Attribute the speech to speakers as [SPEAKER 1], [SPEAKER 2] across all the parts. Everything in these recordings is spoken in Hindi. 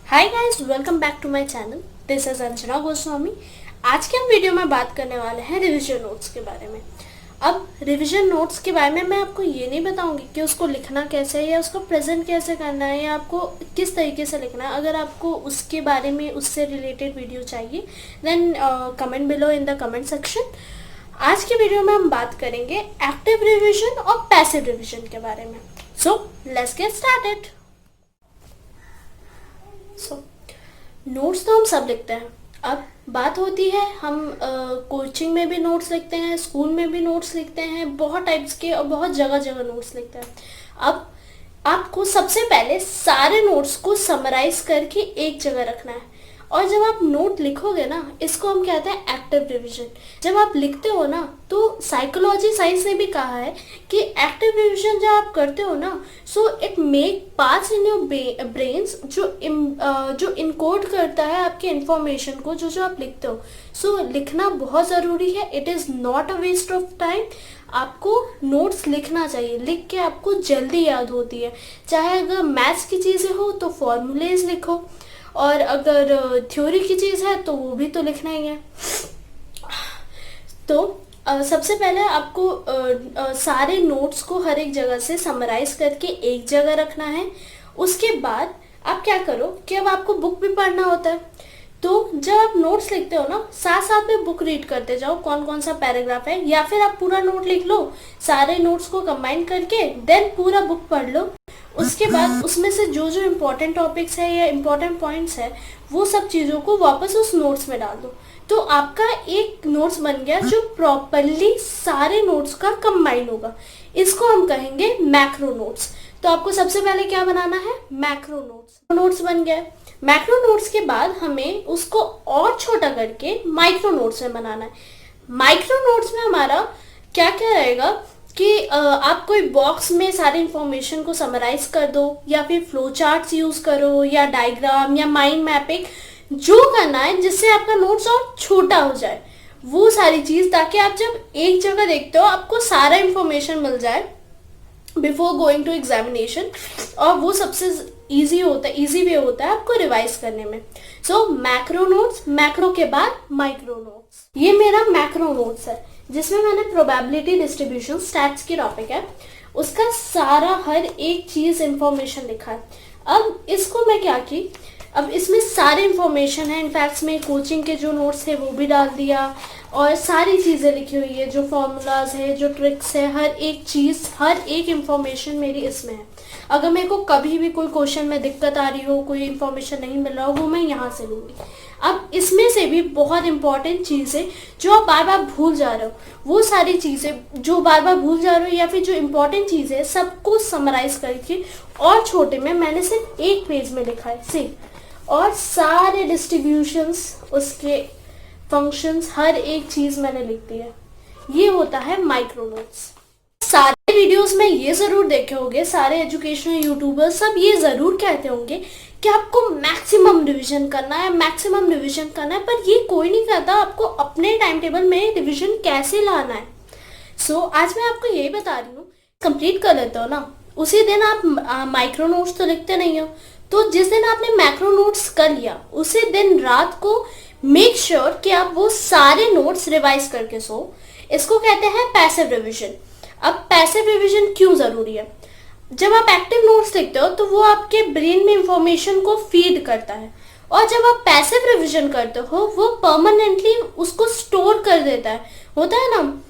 [SPEAKER 1] Hi guys, welcome back to my channel. This is Anjana Goswami. आज के हम वीडियो में बात करने वाले हैं रिवीजन नोट्स के बारे में। अब रिवीजन नोट्स के बारे में मैं आपको ये नहीं बताऊंगी कि उसको लिखना कैसे है या उसको प्रेजेंट कैसे करना है या आपको किस तरीके से लिखना है। अगर आपको उसके बारे में उससे रिलेटेड वीडियो चाहिए then comment below in the comment section. आज के वीडियो में हम बात करेंगे एक्टिव रिवीजन और पैसिव रिवीजन के बारे में। So let's get started. Notes तो हम सब लिखते हैं। अब बात होती है हम कोचिंग में भी नोट्स लिखते हैं, स्कूल में भी नोट्स लिखते हैं, बहुत टाइप्स के और बहुत जगह जगह नोट्स लिखते हैं। अब आपको सबसे पहले सारे नोट्स को समराइज करके एक जगह रखना है और जब आप नोट लिखोगे ना, इसको हम कहते हैं एक्टिव रिवीजन। जब आप लिखते हो ना तो साइकोलॉजी साइंस ने भी कहा है कि एक्टिव रिवीजन जब आप करते हो ना, so it make parts in your brains जो इनकोड करता है आपके इंफॉर्मेशन को जो आप लिखते हो। सो लिखना बहुत ज़रूरी है। It is not a waste of time. आपको नोट्स लिखना चाहिए, लिख के आपको जल्दी याद होती है। चाहे अगर मैथ्स की चीज़ें हो तो फॉर्मूलेज लिखो, और अगर थ्योरी की चीज़ है तो वो भी तो लिखना ही है। तो सबसे पहले आपको सारे नोट्स को हर एक जगह से समराइज करके एक जगह रखना है। उसके बाद आप क्या करो कि अब आपको बुक भी पढ़ना होता है, तो जब आप नोट्स लिखते हो ना, साथ साथ में बुक रीड करते जाओ कौन कौन सा पैराग्राफ है, या फिर आप पूरा नोट लिख लो सारे नोट्स को कंबाइन करके, देन पूरा बुक पढ़ लो। उसके बाद उसमें से जो जो इम्पोर्टेंट टॉपिक्स है या इम्पोर्टेंट पॉइंट्स है वो सब चीज़ों को वापस उस नोट्स में डाल दो। तो आपका एक नोट्स बन गया जो प्रॉपरली सारे नोट्स का कंबाइन होगा। इसको हम कहेंगे मैक्रो नोट्स। तो आपको सबसे पहले क्या बनाना है? Macro notes. नोट्स बन गया। मैक्रो नोट्स के बाद हमें उसको और छोटा करके माइक्रो नोट्स में बनाना है। माइक्रो नोट्स में हमारा क्या क्या रहेगा कि आप कोई बॉक्स में सारे इंफॉर्मेशन को समराइज कर दो, या फिर फ्लो चार्ट्स यूज करो, या डायग्राम, या माइंड मैपिंग, जो करना है जिससे आपका नोट्स और छोटा हो जाए वो सारी चीज, ताकि आप जब एक जगह देखते हो आपको सारा इंफॉर्मेशन मिल जाए बिफोर गोइंग टू एग्जामिनेशन। और वो सबसे इजी वे होता है आपको रिवाइज करने में। सो मैक्रो नोट्स, मैक्रो के बाद माइक्रो नोट्स। ये मेरा मैक्रो नोट्स है जिसमें मैंने प्रोबेबिलिटी डिस्ट्रीब्यूशन स्टैट्स की टॉपिक है, उसका सारा हर एक चीज इंफॉर्मेशन लिखा है। अब इसको मैं क्या की, अब इसमें सारे इंफॉर्मेशन है। इनफैक्ट में कोचिंग के जो नोट्स थे वो भी डाल दिया, और सारी चीज़ें लिखी हुई है, जो फॉर्मूलाज है, जो ट्रिक्स है, हर एक चीज़, हर एक इंफॉर्मेशन मेरी इसमें है। अगर मेरे को कभी भी कोई क्वेश्चन में दिक्कत आ रही हो, कोई इंफॉर्मेशन नहीं मिल रहा हो, वो मैं यहाँ से लूँगी। अब इसमें से भी बहुत इंपॉर्टेंट चीज़ें जो आप बार बार भूल जा रहे हो, वो सारी चीज़ें जो बार बार भूल जा रहे हो या फिर जो इंपॉर्टेंट चीज़ें है, सबको समराइज करके और छोटे में मैंने सिर्फ एक पेज में लिखा है सिर्फ, और सारे डिस्ट्रीब्यूशंस, उसके फंक्शंस, हर एक चीज़ मैंने लिख दी है। ये होता है माइक्रो नोट्स। सारे वीडियोस में ये ज़रूर देखे होंगे, सारे एजुकेशनल यूट्यूबर्स सब ये ज़रूर कहते होंगे कि आपको मैक्सिमम रिवीजन करना है, मैक्सिमम रिवीजन करना है, पर ये कोई नहीं कहता आपको अपने टाइम टेबल में रिवीजन कैसे लाना है। सो आज मैं आपको यही बता रही हूँ। कंप्लीट कर लेते हो ना, उसी दिन आप माइक्रो नोट्स तो लिखते नहीं हो, तो जिस दिन आपने मैक्रो नोट्स कर लिया उसी दिन रात को मेक श्योर कि आप वो सारे नोट्स रिवाइज करके सो। इसको कहते हैं पैसिव रिवीजन। अब पैसिव रिवीजन क्यों ज़रूरी है? जब आप एक्टिव नोट्स लिखते हो तो वो आपके ब्रेन में इंफॉर्मेशन को फीड करता है, और जब आप पैसिव रिवीजन करते हो वो परमानेंटली उसको स्टोर कर देता है। होता है ना,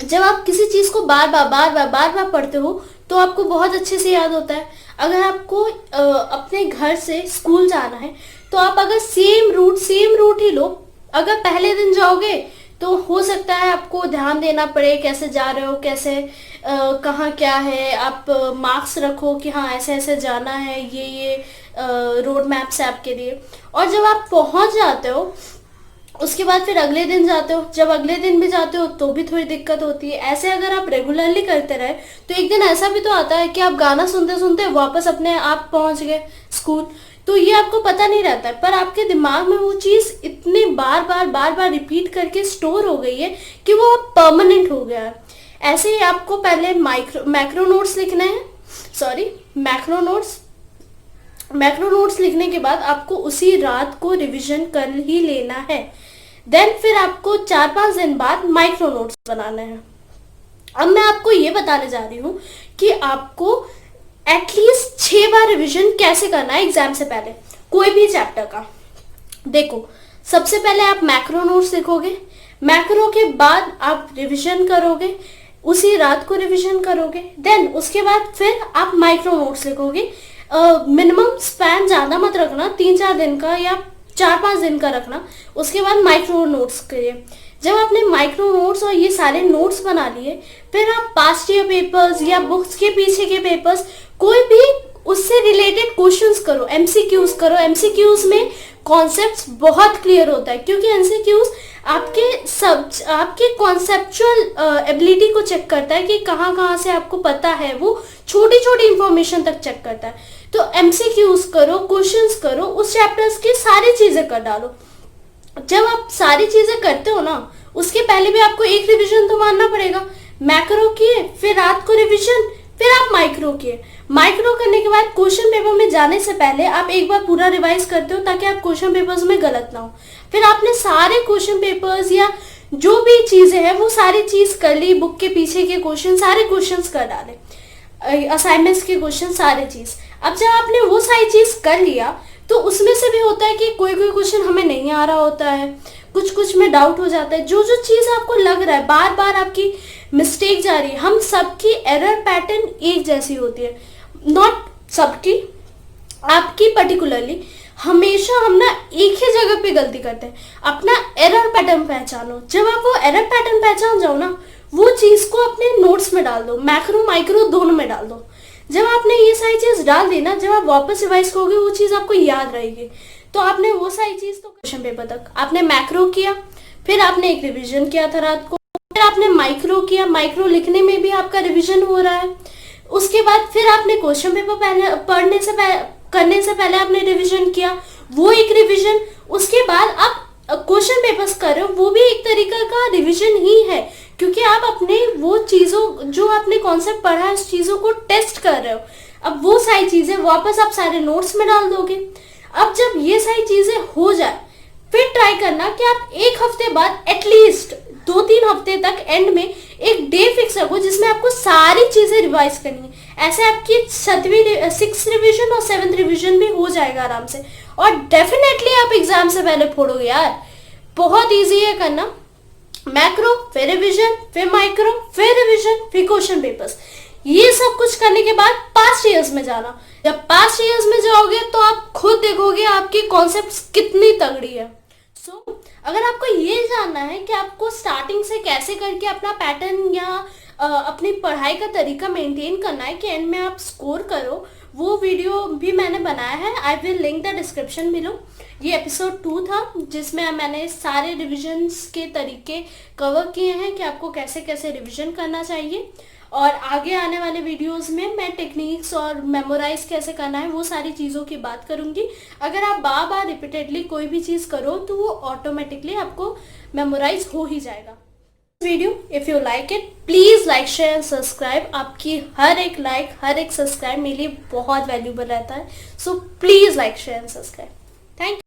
[SPEAKER 1] जब आप किसी चीज़ को बार बार पढ़ते हो तो आपको बहुत अच्छे से याद होता है। अगर आपको अपने घर से स्कूल जाना है तो आप अगर सेम रूट ही लो, अगर पहले दिन जाओगे तो हो सकता है आपको ध्यान देना पड़े कैसे जा रहे हो, कैसे कहाँ क्या है, आप मार्क्स रखो कि हाँ ऐसे ऐसे जाना है, ये रोड मैप्स है आपके लिए। और जब आप पहुँच जाते हो उसके बाद फिर अगले दिन जाते हो, जब अगले दिन भी जाते हो तो भी थोड़ी दिक्कत होती है। ऐसे अगर आप रेगुलरली करते रहे तो एक दिन ऐसा भी तो आता है कि आप गाना सुनते सुनते वापस अपने आप पहुंच गए स्कूल, तो ये आपको पता नहीं रहता है, पर आपके दिमाग में वो चीज़ इतने बार बार रिपीट करके स्टोर हो गई है कि वो अब परमानेंट हो गया है। ऐसे ही आपको पहले मैक्रो नोट्स लिखना है, मैक्रो नोट्स। मैक्रो नोट्स लिखने के बाद आपको उसी रात को रिवीजन कर ही लेना है। देन फिर आपको 4-5 दिन बाद माइक्रो नोट्स बनाना है। अब मैं आपको ये बताने जा रही हूँ कि आपको एटलीस्ट 6 बार रिवीजन कैसे करना है एग्जाम से पहले कोई भी चैप्टर का। देखो, सबसे पहले आप मैक्रो नोट्स लिखोगे, मैक्रो के बाद आप रिवीजन करोगे, उसी रात को रिवीजन करोगे। देन उसके बाद फिर आप माइक्रो नोट्स लिखोगे। मिनिमम स्पैन ज़्यादा मत रखना, 3-4 दिन का या 4-5 दिन का रखना। उसके बाद माइक्रो नोट्स करिए। जब आपने माइक्रो नोट्स और ये सारे नोट्स बना लिए, फिर आप पास्ट ईयर पेपर्स या बुक्स के पीछे के पेपर्स कोई भी उससे रिलेटेड क्वेश्चंस करो, एमसीक्यूज करो। एमसीक्यूज में कॉन्सेप्ट्स बहुत क्लियर होता है, क्योंकि एमसीक्यूज आपके कॉन्सेप्चुअल एबिलिटी को चेक करता है कि कहाँ कहाँ से आपको पता है, वो छोटी छोटी इंफॉर्मेशन तक चेक करता है। तो एमसीक्यूज करो, क्वेश्चंस करो, उस चैप्टर्स की सारी चीजें कर डालो। जब आप सारी चीजें करते हो ना, उसके पहले भी आपको एक रिवीजन तो मारना पड़ेगा। मैक्रो किए, फिर रात को रिवीजन, फिर आप माइक्रो किए। माइक्रो करने के बाद क्वेश्चन पेपर में जाने से पहले आप एक बार पूरा रिवाइज करते हो, ताकि आप क्वेश्चन पेपर्स में गलत ना हो। फिर आपने सारे क्वेश्चन पेपर्स या जो भी चीजें हैं वो सारी चीज कर ली, बुक के पीछे के क्वेश्चन, सारे क्वेश्चंस कर डाले, असाइनमेंट्स के क्वेश्चन, सारे चीज। अब जब आपने वो सारी चीज कर लिया, तो उसमें से भी होता है कि कोई कोई क्वेश्चन हमें नहीं आ रहा होता है, कुछ कुछ में डाउट हो जाता है। जो जो चीज आपको लग रहा है, बार बार आपकी मिस्टेक जा रही है, हम सबकी एरर पैटर्न एक जैसी होती है, नॉट सबकी, आपकी पर्टिकुलरली। हमेशा हम ना एक ही जगह पे गलती करते हैं। अपना एरर पैटर्न पहचानो। जब आप वो एरर पैटर्न पहचान जाओ ना, वो चीज को अपने नोट्स में डाल दो, मैक्रो माइक्रो दोनों में डाल दो। जब आपने ये सारी चीज डाल दी ना, जब आप वापस रिवाइज करोगे, वो चीज आपको याद रहेगी। तो आपने वो सारी चीज तो क्वेश्चन पेपर तक आपने मैक्रो किया, फिर आपने एक रिवीजन किया था रात को, फिर आपने माइक्रो किया, माइक्रो लिखने में भी आपका रिवीजन हो रहा है। उसके बाद फिर आपने क्वेश्चन पेपर करने से पहले आपने रिवीजन किया, वो एक रिवीजन। उसके बाद आप क्वेश्चन पेपर्स कर रहे हो, वो भी एक तरीका का रिवीजन ही है, क्योंकि आप अपने वो चीजों जो आपने कॉन्सेप्ट पढ़ा है, उस चीजों को टेस्ट कर रहे हो। अब वो सारी चीजें वापस आप सारे नोट्स में डाल दोगे। अब जब ये सारी चीजें हो जाए, फिर ट्राई करना कि आप एक हफ्ते बाद एटलीस्ट 2-3 हफ्ते तक एंड में एक डे फिक्स रखो, जिसमें आपको सारी चीजें रिवाइज करनी है। ऐसे आपकी 6th रिवीजन और 7th रिवीजन भी हो जाएगा आराम से, और डेफिनेटली आप एग्जाम से पहले फोड़ोगे यार। बहुत इजी है करना। मैक्रो, फिर रिवीजन, फिर माइक्रो, फिर रिवीजन, फिर क्वेश्चन पेपर्स। ये सब कुछ करने के बाद पास्ट ईयर्स में जाना। जब पास्ट ईयर्स में जाओगे तो आप खुद देखोगे आपकी कॉन्सेप्ट्स कितनी तगड़ी है। अगर आपको ये जानना है कि आपको स्टार्टिंग से कैसे करके अपना पैटर्न या अपनी पढ़ाई का तरीका मेंटेन करना है कि एंड में आप स्कोर करो, वो वीडियो भी मैंने बनाया है। I will link the description below. ये एपिसोड 2 था, जिसमें मैंने सारे रिविजन्स के तरीके कवर किए हैं कि आपको कैसे कैसे रिविजन करना चाहिए। और आगे आने वाले वीडियोस में मैं टेक्निक्स और मेमोराइज कैसे करना है वो सारी चीज़ों की बात करूंगी। अगर आप बार बार रिपीटेडली कोई भी चीज़ करो तो वो ऑटोमेटिकली आपको मेमोराइज हो ही जाएगा। Video if you like it, please like, share and subscribe. आपकी हर एक लाइक, हर एक सब्सक्राइब मेरे लिए बहुत वैल्यूबल रहता है। So please like, share and subscribe. Thank you.